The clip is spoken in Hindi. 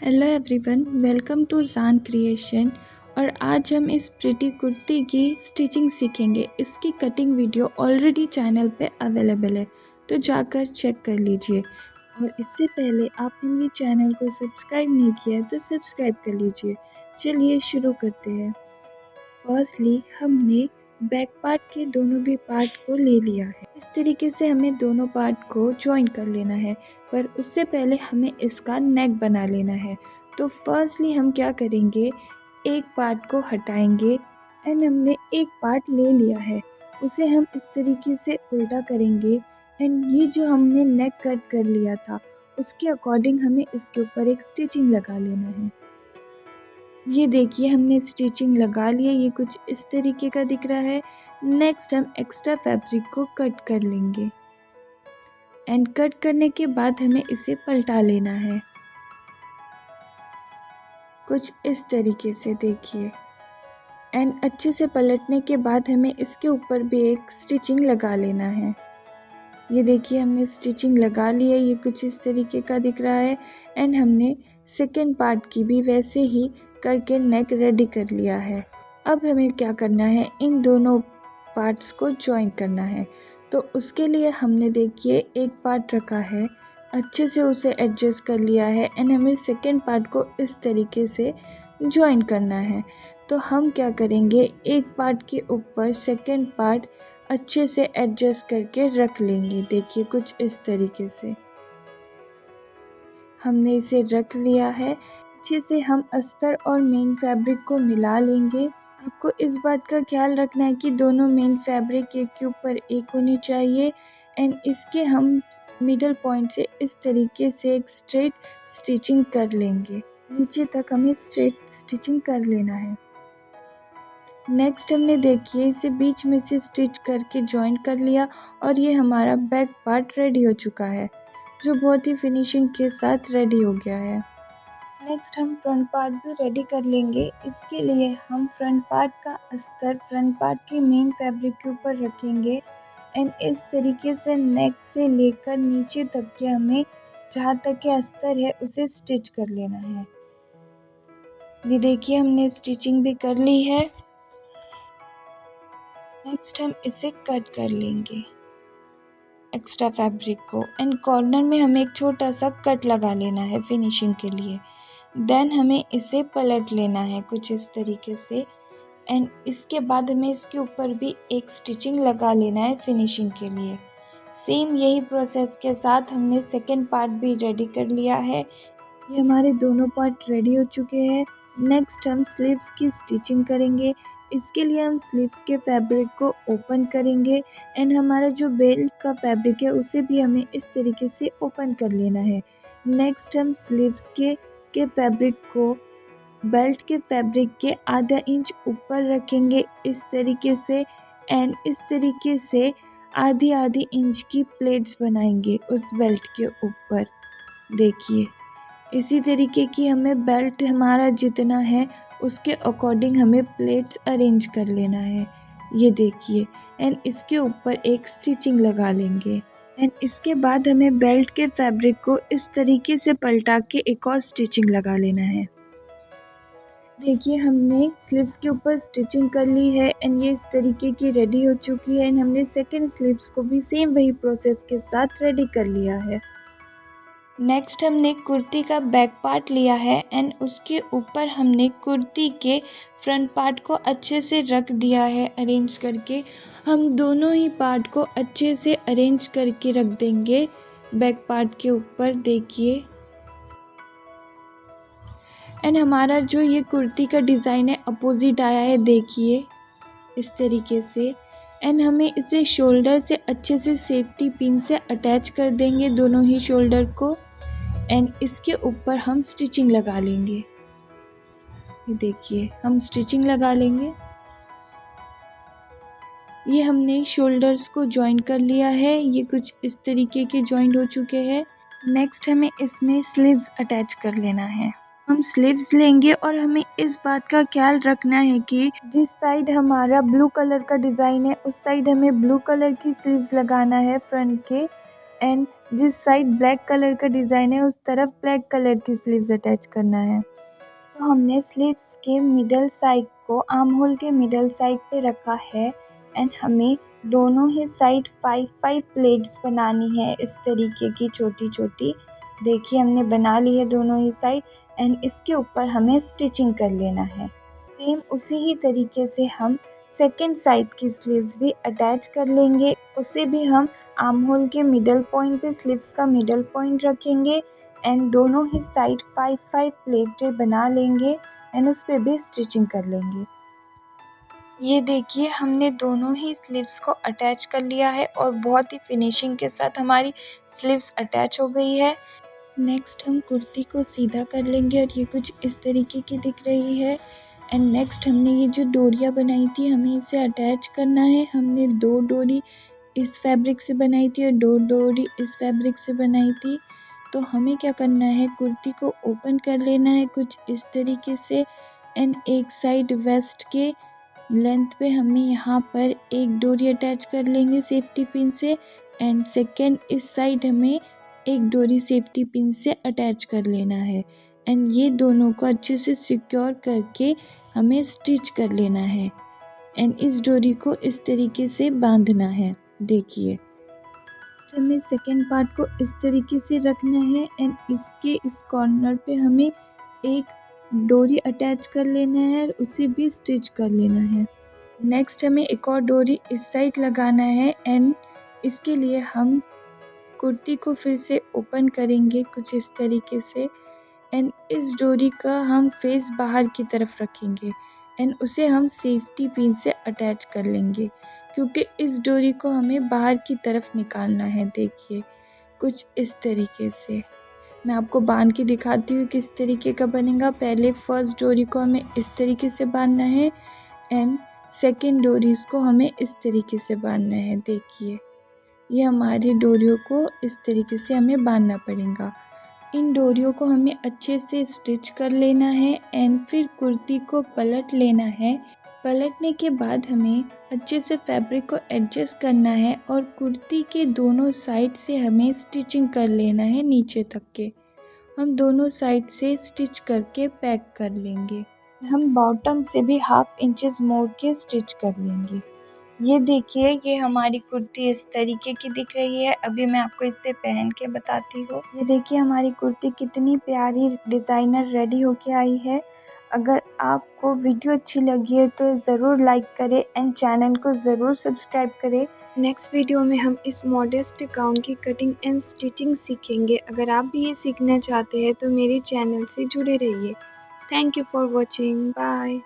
हेलो एवरीवन, वेलकम टू जान क्रिएशन। और आज हम इस प्रिटी कुर्ती की स्टिचिंग सीखेंगे। इसकी कटिंग वीडियो ऑलरेडी चैनल पे अवेलेबल है, तो जाकर चेक कर लीजिए। और इससे पहले आपने मेरे चैनल को सब्सक्राइब नहीं किया है तो सब्सक्राइब कर लीजिए। चलिए शुरू करते हैं। फर्स्टली हमने बैक पार्ट के दोनों भी पार्ट को ले लिया है। इस तरीके से हमें दोनों पार्ट को जॉइन कर लेना है, पर उससे पहले हमें इसका नेक बना लेना है। तो फर्स्टली हम क्या करेंगे, एक पार्ट को हटाएंगे एंड हमने एक पार्ट ले लिया है, उसे हम इस तरीके से उल्टा करेंगे एंड ये जो हमने नेक कट कर लिया था उसके अकॉर्डिंग हमें इसके ऊपर एक स्टिचिंग लगा लेना है। ये देखिए हमने स्टिचिंग लगा लिया, ये कुछ इस तरीके का दिख रहा है। नेक्स्ट हम एक्स्ट्रा फैब्रिक को कट कर लेंगे एंड कट करने के बाद हमें इसे पलटा लेना है कुछ इस तरीके से, देखिए। एंड अच्छे से पलटने के बाद हमें इसके ऊपर भी एक स्टिचिंग लगा लेना है। ये देखिए हमने स्टिचिंग लगा ली है, ये कुछ इस तरीके का दिख रहा है। एंड हमने सेकेंड पार्ट की भी वैसे ही करके नेक रेडी कर लिया है। अब हमें क्या करना है, इन दोनों पार्ट्स को जॉइन करना है। तो उसके लिए हमने देखिए एक पार्ट रखा है, अच्छे से उसे एडजस्ट कर लिया है एंड हमें सेकेंड पार्ट को इस तरीके से जॉइन करना है। तो हम क्या करेंगे, एक पार्ट के ऊपर सेकेंड पार्ट अच्छे से एडजस्ट करके रख लेंगे। देखिए कुछ इस तरीके से हमने इसे रख लिया है। अच्छे से हम अस्तर और मेन फैब्रिक को मिला लेंगे। आपको इस बात का ख्याल रखना है कि दोनों मेन फैब्रिक एक के ऊपर एक होनी चाहिए एंड इसके हम मिडल पॉइंट से इस तरीके से एक स्ट्रेट स्टिचिंग कर लेंगे। नीचे तक हमें स्ट्रेट स्टिचिंग कर लेना है। नेक्स्ट हमने देखिए इसे बीच में से स्टिच करके जॉइन कर लिया और ये हमारा बैक पार्ट रेडी हो चुका है, जो बहुत ही फिनिशिंग के साथ रेडी हो गया है। नेक्स्ट हम फ्रंट पार्ट भी रेडी कर लेंगे। इसके लिए हम फ्रंट पार्ट का अस्तर फ्रंट पार्ट के मेन फैब्रिक के ऊपर रखेंगे एंड इस तरीके से नेक से लेकर नीचे तक के हमें जहाँ तक के अस्तर है उसे स्टिच कर लेना है। ये देखिए हमने स्टिचिंग भी कर ली है। नेक्स्ट हम इसे कट कर लेंगे एक्स्ट्रा फैब्रिक को एंड कॉर्नर में हमें एक छोटा सा कट लगा लेना है फिनिशिंग के लिए। देन हमें इसे पलट लेना है कुछ इस तरीके से एंड इसके बाद हमें इसके ऊपर भी एक स्टिचिंग लगा लेना है फिनिशिंग के लिए। सेम यही प्रोसेस के साथ हमने सेकेंड पार्ट भी रेडी कर लिया है। ये हमारे दोनों पार्ट रेडी हो चुके हैं। नेक्स्ट हम स्लीव्स की स्टिचिंग करेंगे। इसके लिए हम स्लीव्स के फैब्रिक को ओपन करेंगे एंड हमारा जो बेल्ट का फैब्रिक है उसे भी हमें इस तरीके से ओपन कर लेना है। नेक्स्ट हम स्लीव्स के फैब्रिक को बेल्ट के फैब्रिक के आधा इंच ऊपर रखेंगे इस तरीके से एंड इस तरीके से आधी आधी इंच की प्लेट्स बनाएंगे उस बेल्ट के ऊपर। देखिए इसी तरीके की हमें बेल्ट हमारा जितना है उसके अकॉर्डिंग हमें प्लेट्स अरेंज कर लेना है। ये देखिए एंड इसके ऊपर एक स्टिचिंग लगा लेंगे एंड इसके बाद हमें बेल्ट के फैब्रिक को इस तरीके से पलटा के एक और स्टिचिंग लगा लेना है। देखिए हमने स्लीव्स के ऊपर स्टिचिंग कर ली है एंड ये इस तरीके की रेडी हो चुकी है एंड हमने सेकेंड स्लीव्स को भी सेम वही प्रोसेस के साथ रेडी कर लिया है। नेक्स्ट हमने कुर्ती का बैक पार्ट लिया है एंड उसके ऊपर हमने कुर्ती के फ्रंट पार्ट को अच्छे से रख दिया है अरेंज करके। हम दोनों ही पार्ट को अच्छे से अरेंज करके रख देंगे बैक पार्ट के ऊपर। देखिए एंड हमारा जो ये कुर्ती का डिज़ाइन है अपोजिट आया है, देखिए इस तरीके से। एंड हमें इसे शोल्डर से अच्छे से सेफ्टी पिन से अटैच कर देंगे दोनों ही शोल्डर को एंड इसके ऊपर हम स्टिचिंग लगा लेंगे। ये देखिए हम स्टिचिंग लगा लेंगे। ये हमने शोल्डर्स को जॉइन कर लिया है, ये कुछ इस तरीके के जॉइंट हो चुके हैं। नेक्स्ट हमें इसमें स्लीव्स अटैच कर लेना है। हम स्लीव्स लेंगे और हमें इस बात का ख्याल रखना है कि जिस साइड हमारा ब्लू कलर का डिज़ाइन है उस साइड हमें ब्लू कलर की स्लीव्स लगाना है फ्रंट के एंड जिस साइड ब्लैक कलर का डिज़ाइन है उस तरफ ब्लैक कलर की स्लीव्स अटैच करना है। तो हमने स्लीव्स के मिडल साइड को आर्म होल के मिडल साइड पे रखा है एंड हमें दोनों ही साइड 5-5 प्लेट्स बनानी है इस तरीके की छोटी छोटी। देखिए हमने बना ली है दोनों ही साइड एंड इसके ऊपर हमें स्टिचिंग कर लेना है। सेम उसी ही तरीके से हम सेकेंड साइड की स्लीव्स भी अटैच कर लेंगे। उसे भी हम आर्म होल के मिडल पॉइंट पे स्लीव्स का मिडल पॉइंट रखेंगे एंड दोनों ही साइड 5-5 प्लेटें बना लेंगे एंड उस पर भी स्टिचिंग कर लेंगे। ये देखिए हमने दोनों ही स्लीव्स को अटैच कर लिया है और बहुत ही फिनिशिंग के साथ हमारी स्लीव्स अटैच हो गई है। नेक्स्ट हम कुर्ती को सीधा कर लेंगे और ये कुछ इस तरीके की दिख रही है। एंड नेक्स्ट हमने ये जो डोरियाँ बनाई थी हमें इसे अटैच करना है। हमने 2 डोरी इस फैब्रिक से बनाई थी और 2 डोरी इस फैब्रिक से बनाई थी। तो हमें क्या करना है, कुर्ती को ओपन कर लेना है कुछ इस तरीके से एंड एक साइड वेस्ट के लेंथ पे हमें यहाँ पर एक डोरी अटैच कर लेंगे सेफ्टी पिन से एंड सेकेंड इस साइड हमें एक डोरी सेफ्टी पिन से अटैच कर लेना है एंड ये दोनों को अच्छे से सिक्योर करके हमें स्टिच कर लेना है एंड इस डोरी को इस तरीके से बांधना है। देखिए तो हमें सेकेंड पार्ट को इस तरीके से रखना है एंड इसके इस कॉर्नर पे हमें एक डोरी अटैच कर लेना है और उसे भी स्टिच कर लेना है। नेक्स्ट हमें एक और डोरी इस साइड लगाना है एंड इसके लिए हम कुर्ती को फिर से ओपन करेंगे कुछ इस तरीके से एंड इस डोरी का हम फेस बाहर की तरफ रखेंगे एंड उसे हम सेफ्टी पिन से अटैच कर लेंगे क्योंकि इस डोरी को हमें बाहर की तरफ निकालना है। देखिए कुछ इस तरीके से मैं आपको बांध के दिखाती हूँ किस तरीके का बनेगा। पहले फर्स्ट डोरी को हमें इस तरीके से बांधना है एंड सेकेंड डोरीज को हमें इस तरीके से बांधना है। देखिए ये हमारी डोरियों को इस तरीके से हमें बांधना पड़ेगा। इन डोरियों को हमें अच्छे से स्टिच कर लेना है एंड फिर कुर्ती को पलट लेना है। पलटने के बाद हमें अच्छे से फैब्रिक को एडजस्ट करना है और कुर्ती के दोनों साइड से हमें स्टिचिंग कर लेना है नीचे तक के। हम दोनों साइड से स्टिच करके पैक कर लेंगे। हम बॉटम से भी 1/2 इंचेस मोड़ के स्टिच कर लेंगे। ये देखिए ये हमारी कुर्ती इस तरीके की दिख रही है। अभी मैं आपको इसे पहन के बताती हूँ। ये देखिए हमारी कुर्ती कितनी प्यारी डिज़ाइनर रेडी होके आई है। अगर आपको वीडियो अच्छी लगी है तो ज़रूर लाइक करें एंड चैनल को ज़रूर सब्सक्राइब करें। नेक्स्ट वीडियो में हम इस मॉडेस्ट गाउन की कटिंग एंड स्टिचिंग सीखेंगे। अगर आप भी ये सीखना चाहते हैं तो मेरे चैनल से जुड़े रहिए। Thank you for watching. Bye.